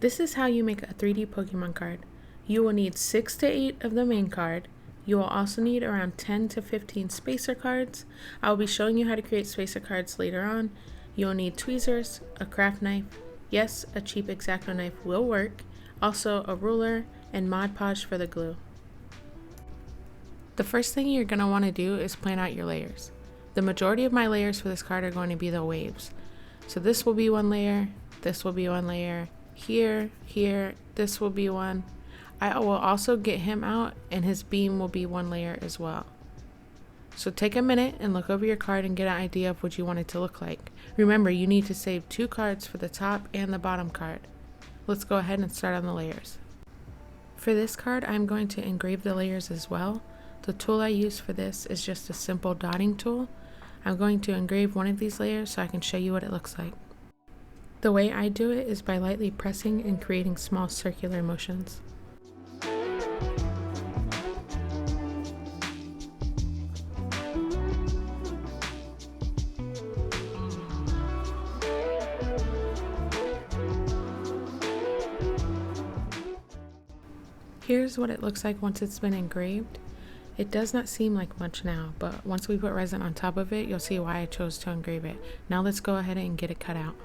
This is how you make a 3D Pokemon card. You will need 6 to 8 of the main card. You will also need around 10 to 15 spacer cards. I will be showing you how to create spacer cards later on. You will need tweezers, a craft knife. Yes, a cheap X-Acto knife will work. Also a ruler and Mod Podge for the glue. The first thing you're going to want to do is plan out your layers. The majority of my layers for this card are going to be the waves. So this will be one layer, this will be one layer, here, this will be one. I will also get him out and his beam will be one layer as well. So take a minute and look over your card and get an idea of what you want it to look like. Remember, you need to save 2 cards for the top and the bottom card. Let's go ahead and start on the layers. For this card, I'm going to engrave the layers as well. The tool I use for this is just a simple dotting tool. I'm going to engrave one of these layers so I can show you what it looks like. The way I do it is by lightly pressing and creating small circular motions. Here's what it looks like once it's been engraved. It does not seem like much now, but once we put resin on top of it, you'll see why I chose to engrave it. Now let's go ahead and get it cut out.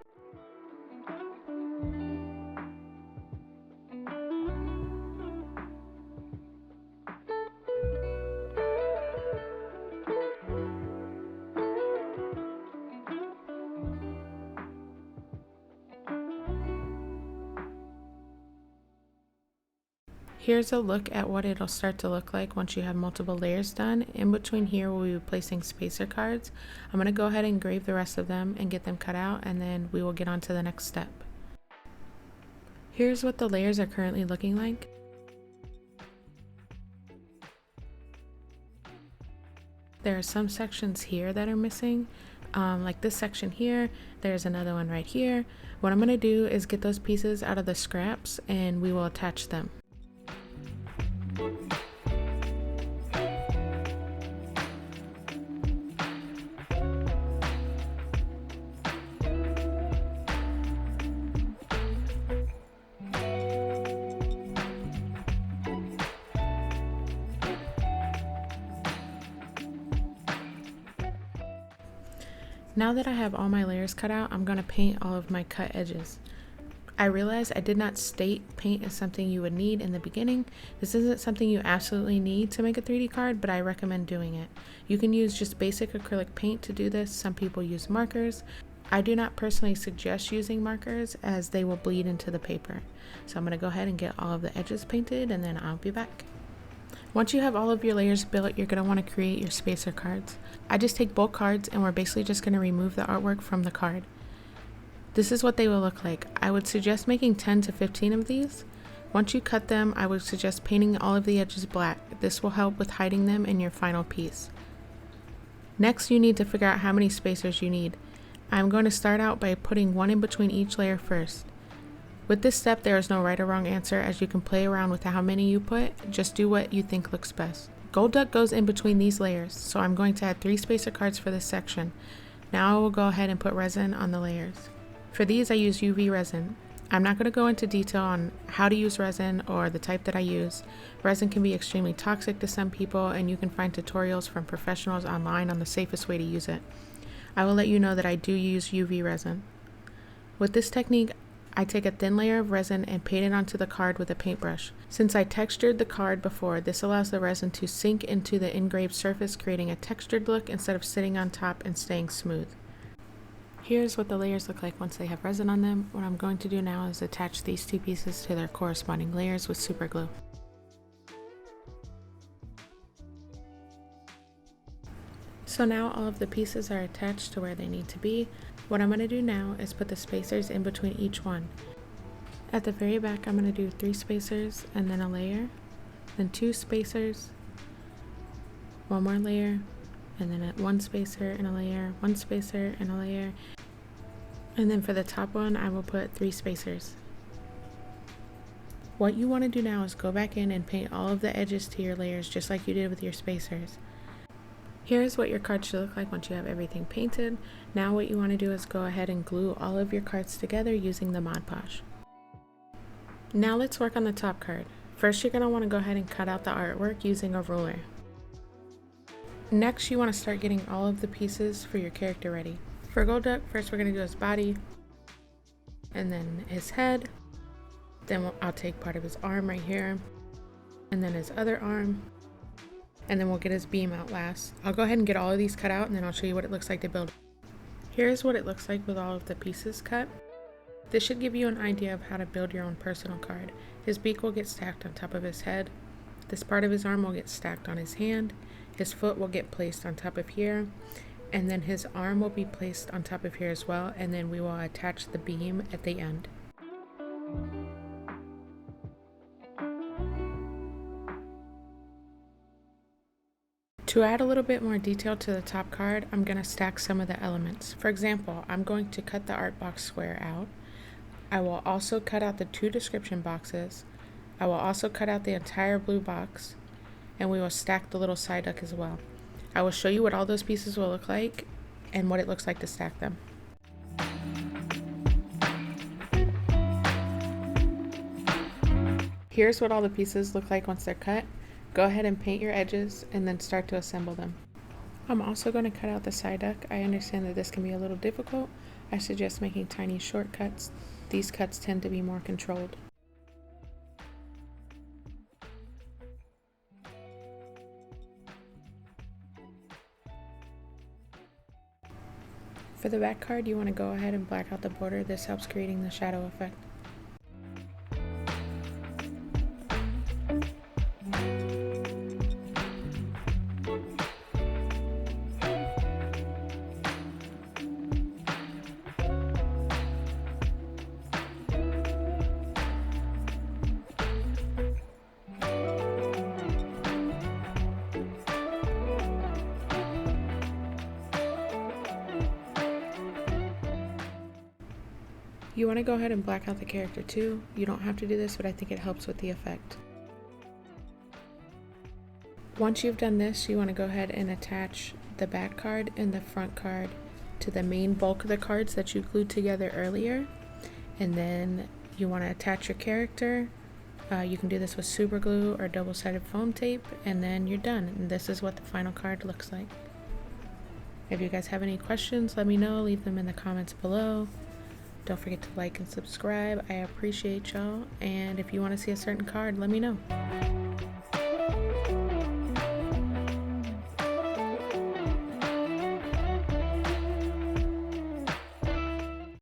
Here's a look at what it'll start to look like once you have multiple layers done. In between here we'll be placing spacer cards. I'm going to go ahead and engrave the rest of them and get them cut out, and then we will get on to the next step. Here's what the layers are currently looking like. There are some sections here that are missing, like this section here. There's another one right here. What I'm going to do is get those pieces out of the scraps and we will attach them. Now that I have all my layers cut out, I'm going to paint all of my cut edges. I realized I did not state paint as something you would need in the beginning. This isn't something you absolutely need to make a 3D card, but I recommend doing it. You can use just basic acrylic paint to do this. Some people use markers. I do not personally suggest using markers as they will bleed into the paper. So I'm going to go ahead and get all of the edges painted and then I'll be back. Once you have all of your layers built, you're going to want to create your spacer cards. I just take bulk cards and we're basically just going to remove the artwork from the card. This is what they will look like. I would suggest making 10 to 15 of these. Once you cut them, I would suggest painting all of the edges black. This will help with hiding them in your final piece. Next, you need to figure out how many spacers you need. I'm going to start out by putting one in between each layer first. With this step, there is no right or wrong answer, as you can play around with how many you put. Just do what you think looks best. Golduck goes in between these layers, so I'm going to add 3 spacer cards for this section. Now I will go ahead and put resin on the layers. For these, I use UV resin. I'm not going to go into detail on how to use resin or the type that I use. Resin can be extremely toxic to some people, and you can find tutorials from professionals online on the safest way to use it. I will let you know that I do use UV resin. With this technique, I take a thin layer of resin and paint it onto the card with a paintbrush. Since I textured the card before, this allows the resin to sink into the engraved surface, creating a textured look instead of sitting on top and staying smooth. Here's what the layers look like once they have resin on them. What I'm going to do now is attach these 2 pieces to their corresponding layers with super glue. So now all of the pieces are attached to where they need to be. What I'm going to do now is put the spacers in between each one. At the very back, I'm going to do 3 spacers and then a layer, then 2 spacers, 1 more layer, and then 1 spacer and a layer, 1 spacer and a layer. And then for the top one, I will put 3 spacers. What you want to do now is go back in and paint all of the edges to your layers just like you did with your spacers. Here's what your card should look like once you have everything painted. Now what you want to do is go ahead and glue all of your cards together using the Mod Podge. Now let's work on the top card. First, you're going to want to go ahead and cut out the artwork using a ruler. Next, you want to start getting all of the pieces for your character ready. For Golduck, first we're going to do his body, and then his head. Then I'll take part of his arm right here, and then his other arm, and then we'll get his beam out last. I'll go ahead and get all of these cut out, and then I'll show you what it looks like to build. Here's what it looks like with all of the pieces cut. This should give you an idea of how to build your own personal card. His beak will get stacked on top of his head. This part of his arm will get stacked on his hand. His foot will get placed on top of here. And then his arm will be placed on top of here as well. And then we will attach the beam at the end. To add a little bit more detail to the top card, I'm going to stack some of the elements. For example, I'm going to cut the art box square out. I will also cut out the 2 description boxes. I will also cut out the entire blue box, and we will stack the little Psyduck as well. I will show you what all those pieces will look like and what it looks like to stack them. Here's what all the pieces look like once they're cut. Go ahead and paint your edges and then start to assemble them. I'm also going to cut out the Psyduck. I understand that this can be a little difficult. I suggest making tiny shortcuts. These cuts tend to be more controlled. For the back card, you want to go ahead and black out the border. This helps creating the shadow effect. You want to go ahead and black out the character too. You don't have to do this, but I think it helps with the effect. Once you've done this, you want to go ahead and attach the back card and the front card to the main bulk of the cards that you glued together earlier. And then you want to attach your character. You can do this with super glue or double-sided foam tape, and then you're done. And this is what the final card looks like. If you guys have any questions, let me know. Leave them in the comments below. Don't forget to like and subscribe. I appreciate y'all. And if you want to see a certain card, let me know.